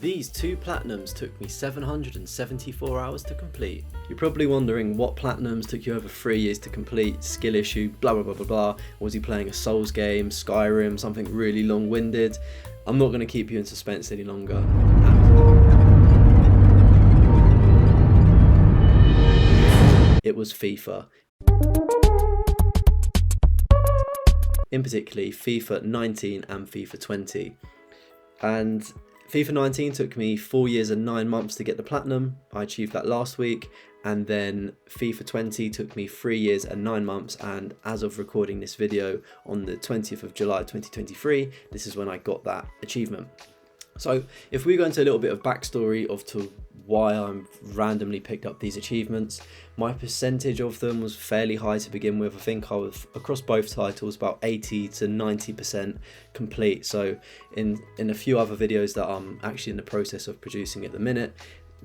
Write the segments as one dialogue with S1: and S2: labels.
S1: These 2 platinums took me 774 hours to complete. You're probably wondering what platinums took you over 3 years to complete, skill issue, blah blah blah blah blah. Was he playing a Souls game, Skyrim, something really long-winded? I'm not going to keep you in suspense any longer. It was FIFA. In particular, FIFA 19 and FIFA 20. And FIFA 19 took me 4 years and 9 months to get the platinum. I achieved that last week. And then FIFA 20 took me 3 years and 9 months. And as of recording this video on the 20th of July 2023, this is when I got that achievement. So if we go into a little bit of backstory of to why I'm randomly picked up these achievements, my percentage of them was fairly high to begin with. I think I was, across both titles, about 80 to 90% complete. So in a few other videos that I'm actually in the process of producing at the minute,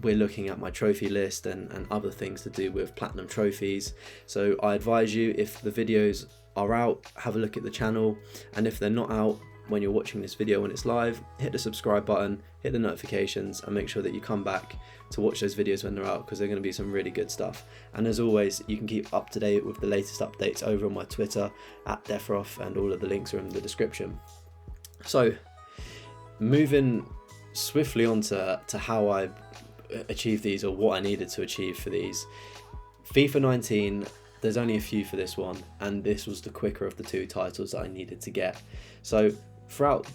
S1: we're looking at my trophy list and other things to do with platinum trophies. So I advise you, if the videos are out, have a look at the channel, and if they're not out when you're watching this video when it's live, hit the subscribe button, hit the notifications, and make sure that you come back to watch those videos when they're out, because they're going to be some really good stuff. And as always, you can keep up to date with the latest updates over on my Twitter at Defroth, and all of the links are in the description. So moving swiftly on to how I achieved these, or what I needed to achieve for these. FIFA 19, there's only a few for this one, and this was the quicker of the 2 titles that I needed to get. So throughout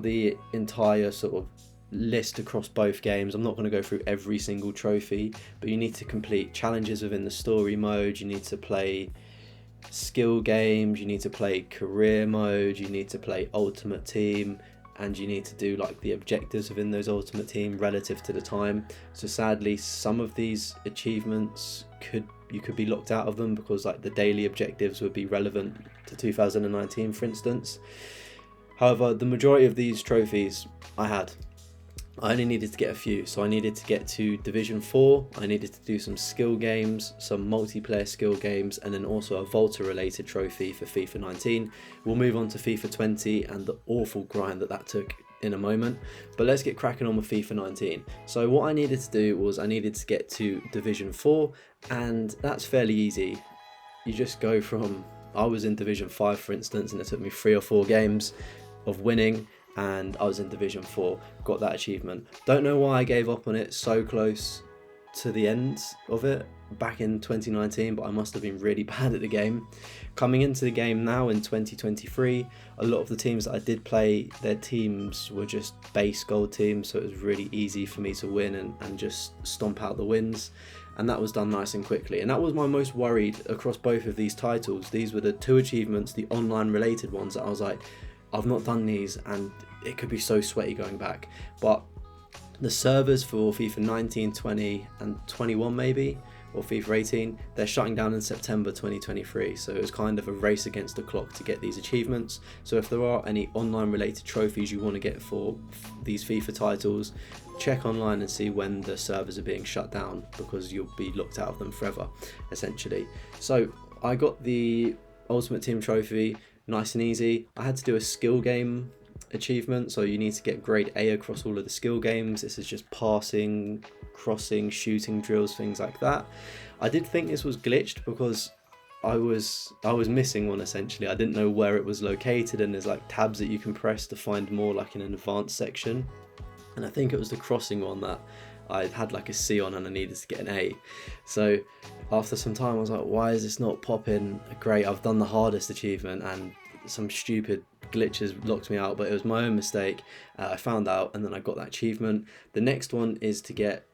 S1: the entire sort of list across both games, I'm not going to go through every single trophy, but you need to complete challenges within the story mode, you need to play skill games, you need to play career mode, you need to play ultimate team, and you need to do like the objectives within those ultimate team relative to the time. So sadly, some of these achievements you could be locked out of them, because like the daily objectives would be relevant to 2019, for instance. However, the majority of these trophies I only needed to get a few. So I needed to get to Division 4, I needed to do some skill games, some multiplayer skill games, and then also a Volta related trophy for FIFA 19. We'll move on to FIFA 20 and the awful grind that took in a moment, but let's get cracking on with FIFA 19. So what I needed to do was I needed to get to Division 4, and that's fairly easy. You just go from, I was in Division 5 for instance, and it took me 3 or 4 games of winning, and I was in Division 4, got that achievement. Don't know why I gave up on it so close to the end of it back in 2019, but I must have been really bad at the game. Coming into the game now in 2023, a lot of the teams that I did play, their teams were just base gold teams, so it was really easy for me to win and just stomp out the wins, and that was done nice and quickly. And that was my most worried across both of these titles. These were the 2 achievements, the online related ones, that I was like, I've not done these and it could be so sweaty going back. But the servers for FIFA 19, 20 and 21 maybe, or FIFA 18, they're shutting down in September 2023, so it was kind of a race against the clock to get these achievements. So if there are any online related trophies you want to get for these FIFA titles, check online and see when the servers are being shut down, because you'll be locked out of them forever essentially. So I got the Ultimate Team trophy nice and easy. I had to do a skill game achievement, so you need to get grade A across all of the skill games. This is just passing, crossing, shooting drills, things like that. I did think this was glitched because I was missing one essentially. I didn't know where it was located, and there's like tabs that you can press to find more like in an advanced section, and I think it was the crossing one that I had like a C on and I needed to get an A. So after some time I was like, why is this not popping? Great, I've done the hardest achievement and some stupid glitches locked me out, but it was my own mistake. I found out and then I got that achievement. The next one is to get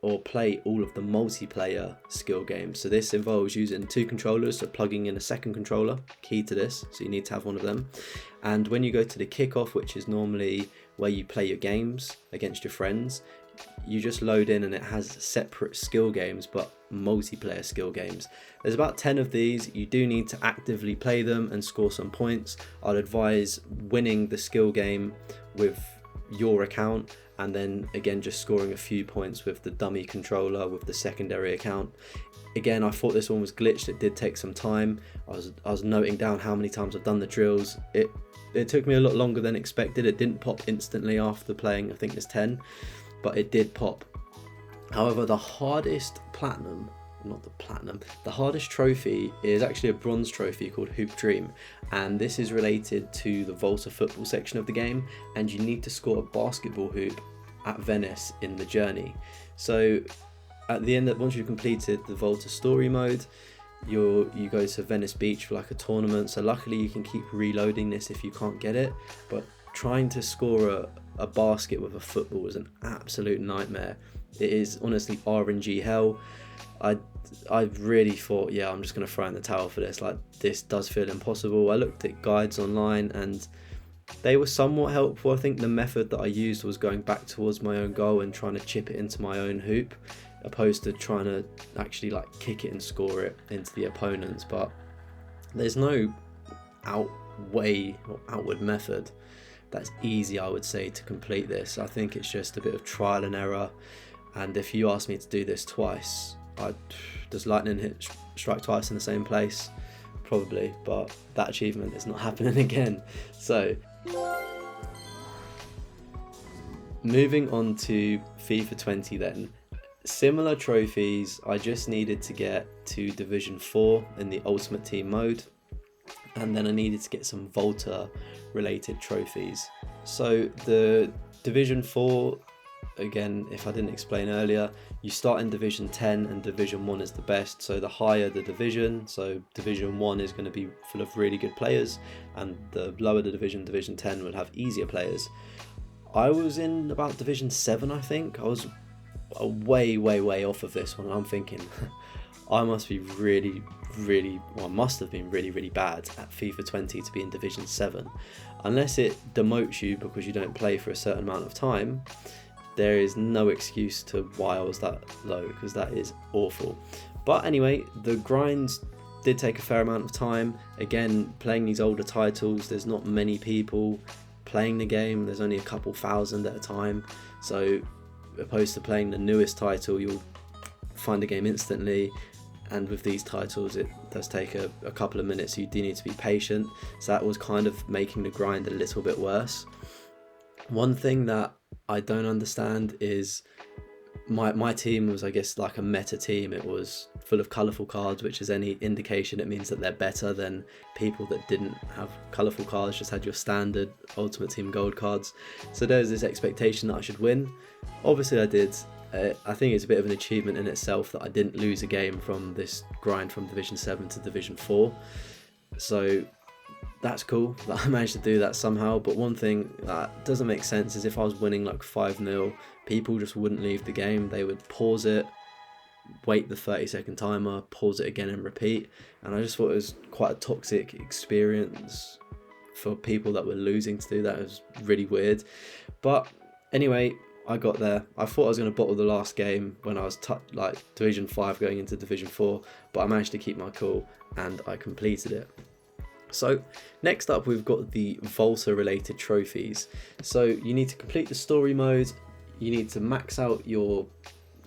S1: or play all of the multiplayer skill games. So this involves using 2 controllers, so plugging in a second controller, key to this, so you need to have one of them. And when you go to the kickoff, which is normally where you play your games against your friends, you just load in and it has separate skill games but multiplayer skill games. There's about 10 of these. You do need to actively play them and score some points. I'd advise winning the skill game with your account and then again just scoring a few points with the dummy controller with the secondary account. Again, I thought this one was glitched. It did take some time. I was noting down how many times I've done the drills. It took me a lot longer than expected. It didn't pop instantly after playing, I think there's 10, but it did pop. However, the hardest the hardest trophy is actually a bronze trophy called Hoop Dream, and this is related to the Volta football section of the game, and you need to score a basketball hoop at Venice in the journey. So at the end, once you've completed the Volta story mode, you go to Venice Beach for like a tournament. So luckily you can keep reloading this if you can't get it, but trying to score a basket with a football is an absolute nightmare. It is honestly RNG hell. I really thought, yeah, I'm just going to throw in the towel for this. Like, this does feel impossible. I looked at guides online and they were somewhat helpful. I think the method that I used was going back towards my own goal and trying to chip it into my own hoop, opposed to trying to actually like kick it and score it into the opponents. But there's no outward method that's easy, I would say, to complete this. I think it's just a bit of trial and error, and if you ask me to do this twice, does lightning strike twice in the same place? Probably, but that achievement is not happening again. So moving on to FIFA 20 then. Similar trophies, I just needed to get to Division 4 in the Ultimate Team mode, and then I needed to get some Volta related trophies. So the Division 4, again, if I didn't explain earlier, you start in Division 10 and Division 1 is the best. So the higher the division, so Division 1 is going to be full of really good players, and the lower the division, Division 10, will have easier players. I was in about Division 7, I think. I was way off of this one. I'm thinking I must be I must have been really bad at FIFA 20 to be in Division 7. Unless it demotes you because you don't play for a certain amount of time, there is no excuse to why I was that low, because that is awful. But anyway, the grinds did take a fair amount of time. Again, playing these older titles, there's not many people playing the game. There's only a couple thousand at a time. So opposed to playing the newest title, you'll find a game instantly. And with these titles, it does take a couple of minutes. So you do need to be patient. So that was kind of making the grind a little bit worse. One thing that I don't understand is my team was, I guess, like a meta team. It was full of colourful cards, which is any indication it means that they're better than people that didn't have colourful cards, just had your standard Ultimate Team gold cards. So there's this expectation that I should win. Obviously I did. I think it's a bit of an achievement in itself that I didn't lose a game from this grind from Division 7 to Division 4. So that's cool that I managed to do that somehow. But one thing that doesn't make sense is if I was winning like 5-0, people just wouldn't leave the game. They would pause it, wait the 30-second timer, pause it again and repeat. And I just thought it was quite a toxic experience for people that were losing to do that. It was really weird. But anyway, I got there. I thought I was going to bottle the last game when I was like Division 5 going into Division 4, but I managed to keep my cool and I completed it. So next up, we've got the Volta related trophies. So you need to complete the story mode, you need to max out your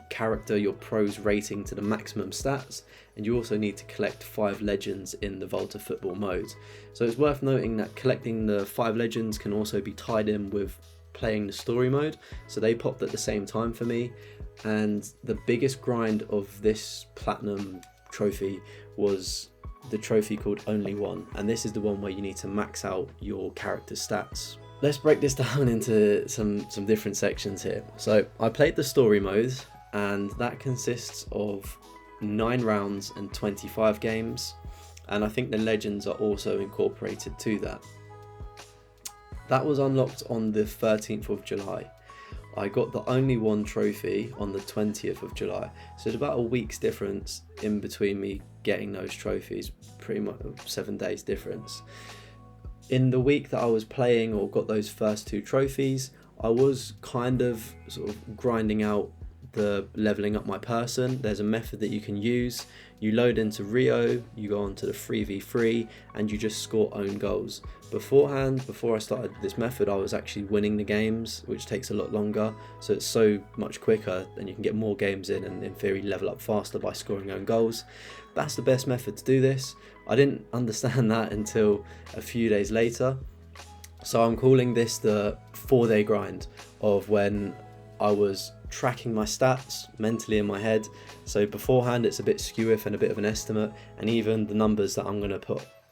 S1: character, your pro's rating to the maximum stats, and you also need to collect 5 legends in the Volta football mode. So it's worth noting that collecting the 5 legends can also be tied in with playing the story mode, so they popped at the same time for me. And the biggest grind of this platinum trophy was the trophy called Only One, and this is the one where you need to max out your character's stats. Let's break this down into some different sections here. So I played the story mode, and that consists of 9 rounds and 25 games, and I think the legends are also incorporated to that. That was unlocked on the 13th of July. I got the Only One trophy on the 20th of July. So it's about a week's difference in between me getting those trophies, pretty much 7 days difference. In the week that I was playing or got those first 2 trophies, I was kind of sort of grinding out the leveling up my person, there's a method that you can use. You load into Rio, you go on to the 3v3, and you just score own goals. Beforehand, before I started this method, I was actually winning the games, which takes a lot longer, so it's so much quicker, and you can get more games in and in theory level up faster by scoring own goals. That's the best method to do this. I didn't understand that until a few days later. So I'm calling this the 4-day grind of when I was tracking my stats mentally in my head. So beforehand it's a bit skewiff and a bit of an estimate, and even the numbers that I'm going to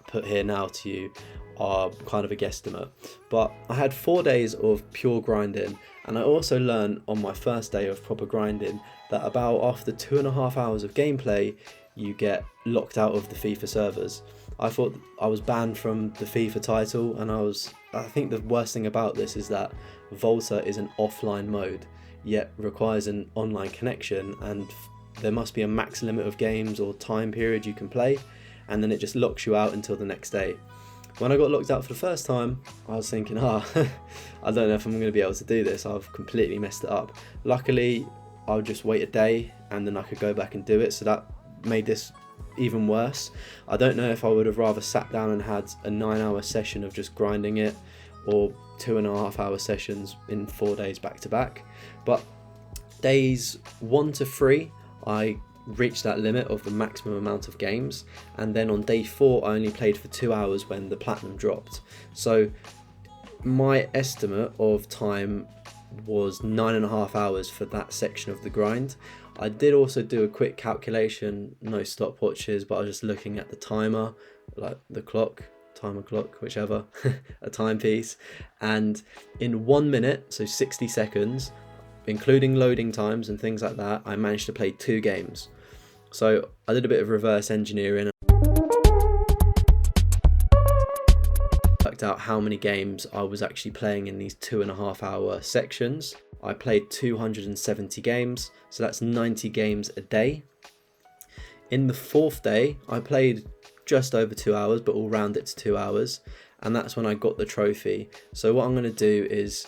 S1: put here now to you are kind of a guesstimate. But I had 4 days of pure grinding, and I also learned on my first day of proper grinding that about after 2.5 hours of gameplay you get locked out of the FIFA servers. I thought I was banned from the FIFA title, and I think the worst thing about this is that Volta is an offline mode, yet requires an online connection, and there must be a max limit of games or time period you can play, and then it just locks you out until the next day. When I got locked out for the first time, I was thinking, I don't know if I'm going to be able to do this, I've completely messed it up. Luckily, I would just wait a day and then I could go back and do it, so that made this even worse. I don't know if I would have rather sat down and had a 9-hour session of just grinding it, or 2.5-hour sessions in 4 days back to back. But days 1 to 3, I reached that limit of the maximum amount of games, and then on day 4 I only played for 2 hours when the platinum dropped. So my estimate of time was 9.5 hours for that section of the grind. I did also do a quick calculation, no stopwatches, but I was just looking at the timer, like the clock, timer clock, whichever, a timepiece, and in 1 minute, so 60 seconds, including loading times and things like that, I managed to play 2 games. So I did a bit of reverse engineering, worked out how many games I was actually playing in these 2.5-hour sections. I played 270 games, so that's 90 games a day. In the 4th day, I played just over 2 hours, but we'll round it to 2 hours, and that's when I got the trophy. So what I'm going to do is,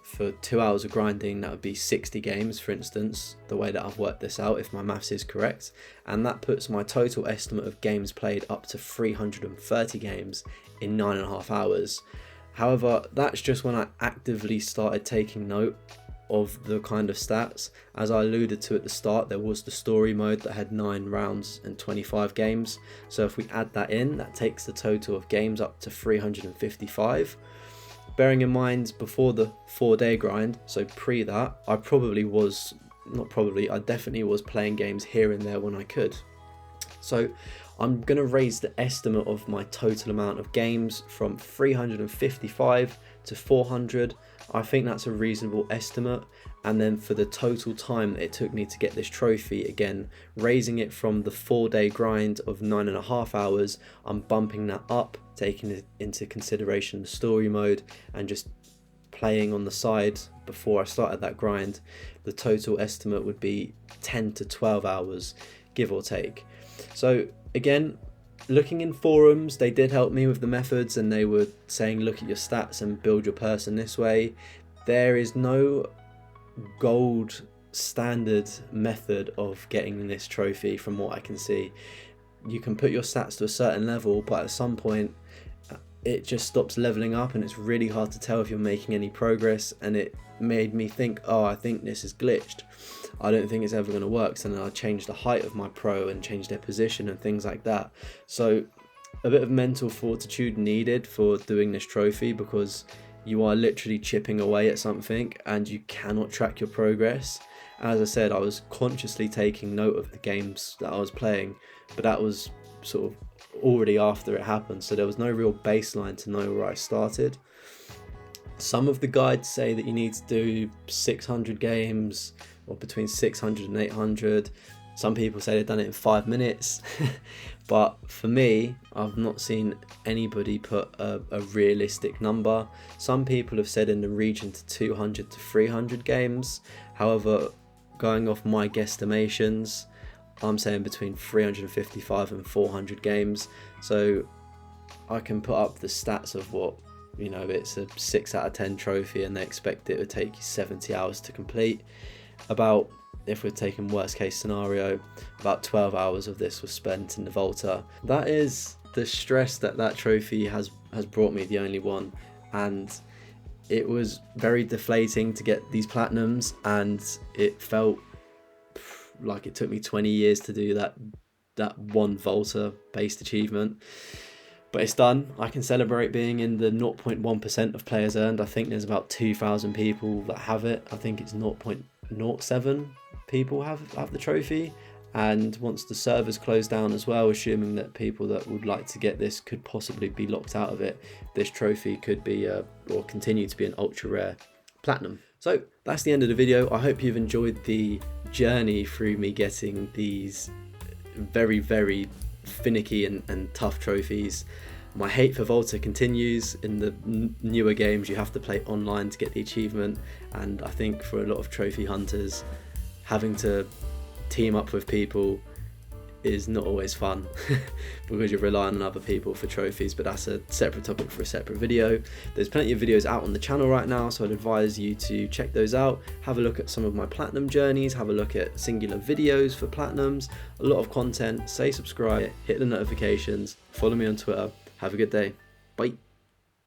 S1: for 2 hours of grinding, that would be 60 games, for instance, the way that I've worked this out, if my maths is correct, and that puts my total estimate of games played up to 330 games in 9.5 hours. However, that's just when I actively started taking note of the kind of stats. As I alluded to at the start, there was the story mode that had 9 rounds and 25 games, so if we add that in, that takes the total of games up to 355. Bearing in mind, before the 4-day grind, so pre that, I definitely was playing games here and there when I could. So I'm going to raise the estimate of my total amount of games from 355 to 400. I think that's a reasonable estimate. And then for the total time that it took me to get this trophy, again, raising it from the 4-day grind of 9.5 hours, I'm bumping that up, taking into consideration the story mode and just playing on the side before I started that grind. The total estimate would be 10 to 12 hours, give or take. So again, looking in forums, they did help me with the methods, and they were saying look at your stats and build your person this way. There is no gold standard method of getting this trophy from what I can see. You can put your stats to a certain level, but at some point it just stops leveling up and it's really hard to tell if you're making any progress, and it made me think, I think this is glitched. I don't think it's ever going to work. So then I changed the height of my pro and changed their position and things like that. So a bit of mental fortitude needed for doing this trophy, because you are literally chipping away at something and you cannot track your progress. As I said, I was consciously taking note of the games that I was playing, but that was sort of already after it happened, so there was no real baseline to know where I started. Some of the guides say that you need to do 600 games, or between 600 and 800. Some people say they've done it in 5 minutes. But for me, I've not seen anybody put a realistic number. Some people have said in the region to 200 to 300 games. However, going off my guesstimations, I'm saying between 355 and 400 games. So I can put up the stats of what, it's a 6 out of 10 trophy and they expect it to take you 70 hours to complete. About if we're taking worst case scenario, about 12 hours of this was spent in the Volta. That is the stress that trophy has brought me, the only one. And it was very deflating to get these platinums, and it felt like it took me 20 years to do that one Volta based achievement. But it's done. I can celebrate being in the 0.1% of players earned. I think there's about 2,000 people that have it. I think it's 0.07 people have the trophy. And once the servers close down as well, assuming that people that would like to get this could possibly be locked out of it, this trophy could be or continue to be an ultra rare platinum. So that's the end of the video. I hope you've enjoyed the journey through me getting these very, very finicky and tough trophies. My hate for Volta continues. In the newer games, you have to play online to get the achievement, and I think for a lot of trophy hunters, having to team up with people is not always fun because you're relying on other people for trophies, but that's a separate topic for a separate video. There's plenty of videos out on the channel right now, so I'd advise you to check those out. Have a look at some of my platinum journeys, have a look at singular videos for platinums, a lot of content. Say subscribe, hit the notifications, follow me on Twitter. Have a good day. Bye.